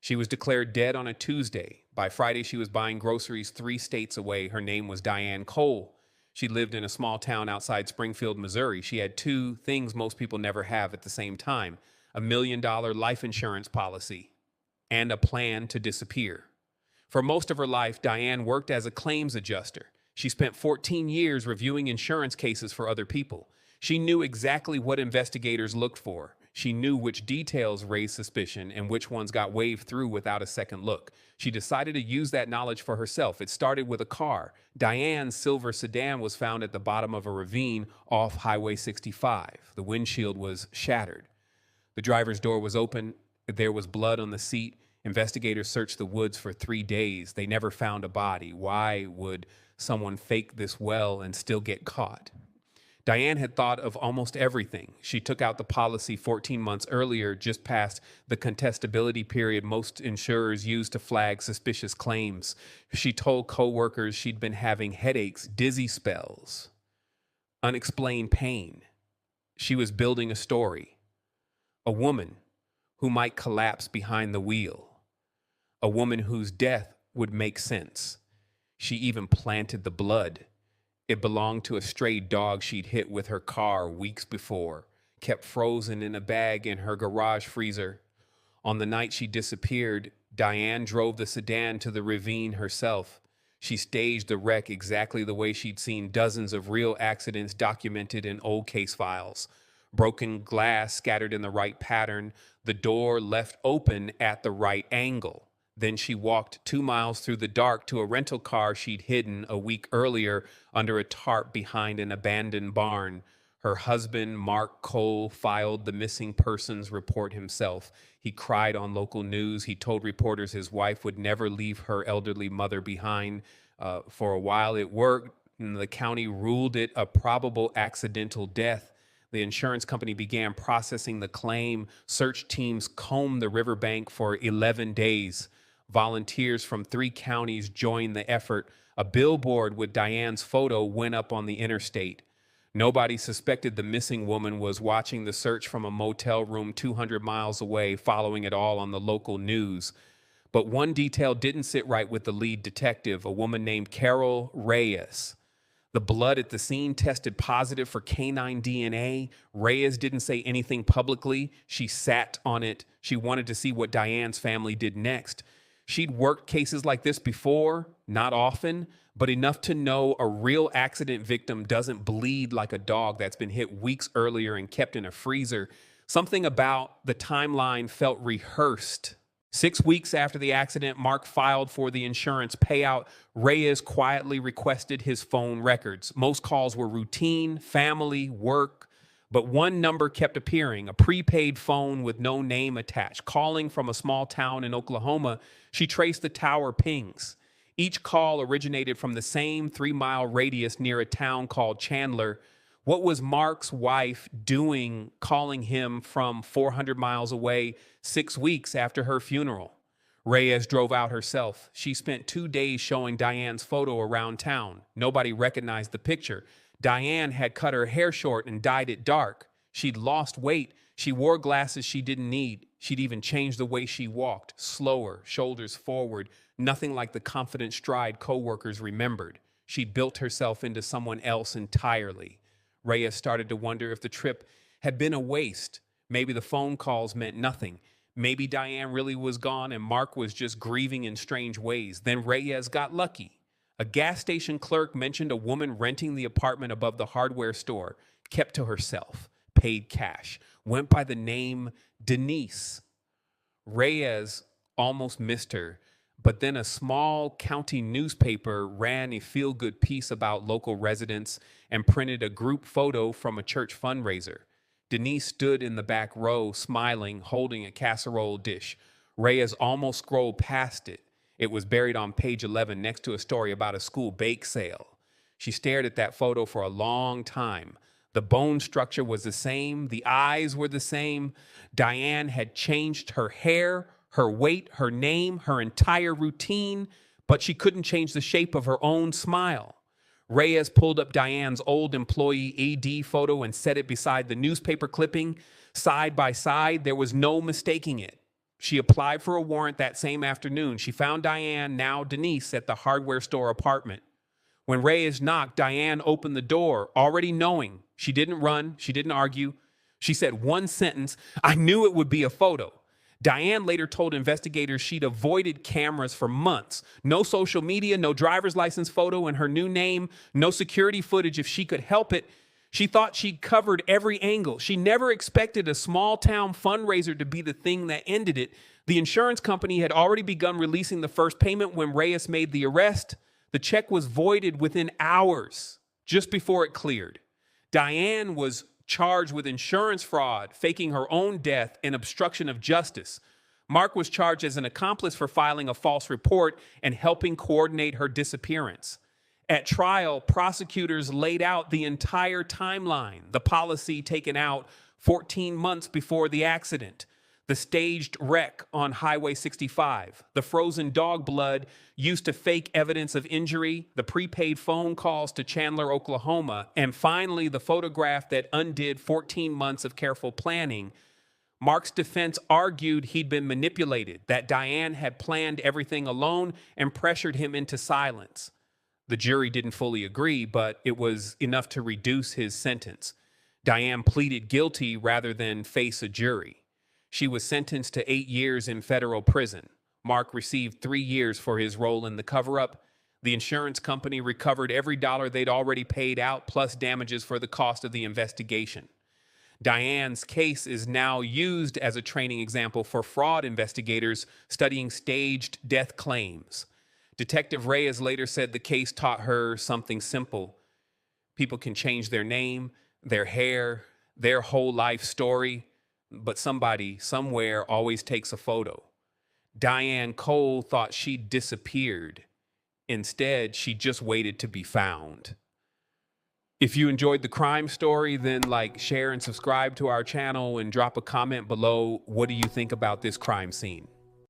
She was declared dead on a Tuesday. By Friday, she was buying groceries 3 states away. Her name was Diane Cole. She lived in a small town outside Springfield, Missouri. She had two things most people never have at the same time: $1 million life insurance policy and a plan to disappear. For most of her life, Diane worked as a claims adjuster. She spent 14 years reviewing insurance cases for other people. She knew exactly what investigators looked for. She knew which details raised suspicion and which ones got waved through without a second look. She decided to use that knowledge for herself. It started with a car. Diane's silver sedan was found at the bottom of a ravine off Highway 65. The windshield was shattered. The driver's door was open. There was blood on the seat. Investigators searched the woods for 3 days. They never found a body. Why would someone fake this well and still get caught? Diane had thought of almost everything. She took out the policy 14 months earlier, just past the contestability period most insurers use to flag suspicious claims. She told coworkers she'd been having headaches, dizzy spells, unexplained pain. She was building a story. A woman who might collapse behind the wheel. A woman whose death would make sense. She even planted the blood. It belonged to a stray dog she'd hit with her car weeks before, kept frozen in a bag in her garage freezer. On the night she disappeared, Diane drove the sedan to the ravine herself. She staged the wreck exactly the way she'd seen dozens of real accidents documented in old case files. Broken glass scattered in the right pattern, the door left open at the right angle. Then she walked 2 miles through the dark to a rental car she'd hidden a week earlier under a tarp behind an abandoned barn. Her husband, Mark Cole, filed the missing persons report himself. He cried on local news. He told reporters his wife would never leave her elderly mother behind. For a while it worked, and the county ruled it a probable accidental death. The insurance company began processing the claim. Search teams combed the riverbank for 11 days. Volunteers from 3 counties joined the effort. A billboard with Diane's photo went up on the interstate. Nobody suspected the missing woman was watching the search from a motel room 200 miles away, following it all on the local news. But one detail didn't sit right with the lead detective, a woman named Carol Reyes. The blood at the scene tested positive for canine DNA. Reyes didn't say anything publicly. She sat on it. She wanted to see what Diane's family did next. She'd worked cases like this before, not often, but enough to know a real accident victim doesn't bleed like a dog that's been hit weeks earlier and kept in a freezer. Something about the timeline felt rehearsed. 6 weeks after the accident, Mark filed for the insurance payout. Reyes quietly requested his phone records. Most calls were routine, family, work, but one number kept appearing, a prepaid phone with no name attached. Calling from a small town in Oklahoma, she traced the tower pings. Each call originated from the same 3-mile radius near a town called Chandler. What was Mark's wife doing calling him from 400 miles away 6 weeks after her funeral? Reyes drove out herself. She spent 2 days showing Diane's photo around town. Nobody recognized the picture. Diane had cut her hair short and dyed it dark. She'd lost weight. She wore glasses she didn't need. She'd even changed the way she walked, slower, shoulders forward, nothing like the confident stride coworkers remembered. She'd built herself into someone else entirely. Reyes started to wonder if the trip had been a waste. Maybe the phone calls meant nothing. Maybe Diane really was gone and Mark was just grieving in strange ways. Then Reyes got lucky. A gas station clerk mentioned a woman renting the apartment above the hardware store, kept to herself, paid cash, went by the name Denise. Reyes almost missed her, but then a small county newspaper ran a feel-good piece about local residents and printed a group photo from a church fundraiser. Denise stood in the back row, smiling, holding a casserole dish. Reyes almost scrolled past it. It was buried on page 11 next to a story about a school bake sale. She stared at that photo for a long time. The bone structure was the same. The eyes were the same. Diane had changed her hair, her weight, her name, her entire routine, but she couldn't change the shape of her own smile. Reyes pulled up Diane's old employee AD photo and set it beside the newspaper clipping. Side by side, there was no mistaking it. She applied for a warrant that same afternoon. She found Diane, now Denise, at the hardware store apartment. When Reyes knocked, Diane opened the door, already knowing. She didn't run. She didn't argue. She said one sentence, "I knew it would be a photo." Diane later told investigators she'd avoided cameras for months. No social media, no driver's license photo in her new name, no security footage if she could help it. She thought she'd covered every angle. She never expected a small town fundraiser to be the thing that ended it. The insurance company had already begun releasing the first payment when Reyes made the arrest. The check was voided within hours, just before it cleared. Diane was charged with insurance fraud, faking her own death, and obstruction of justice. Mark was charged as an accomplice for filing a false report and helping coordinate her disappearance. At trial, prosecutors laid out the entire timeline, the policy taken out 14 months before the accident, the staged wreck on Highway 65, the frozen dog blood used to fake evidence of injury, the prepaid phone calls to Chandler, Oklahoma, and finally the photograph that undid 14 months of careful planning. Mark's defense argued he'd been manipulated, that Diane had planned everything alone and pressured him into silence. The jury didn't fully agree, but it was enough to reduce his sentence. Diane pleaded guilty rather than face a jury. She was sentenced to 8 years in federal prison. Mark received 3 years for his role in the cover-up. The insurance company recovered every dollar they'd already paid out, plus damages for the cost of the investigation. Diane's case is now used as a training example for fraud investigators studying staged death claims. Detective Reyes later said the case taught her something simple. People can change their name, their hair, their whole life story, but somebody, somewhere, always takes a photo. Diane Cole thought she'd disappeared. Instead, she just waited to be found. If you enjoyed the crime story, then like, share, and subscribe to our channel and drop a comment below. What do you think about this crime scene?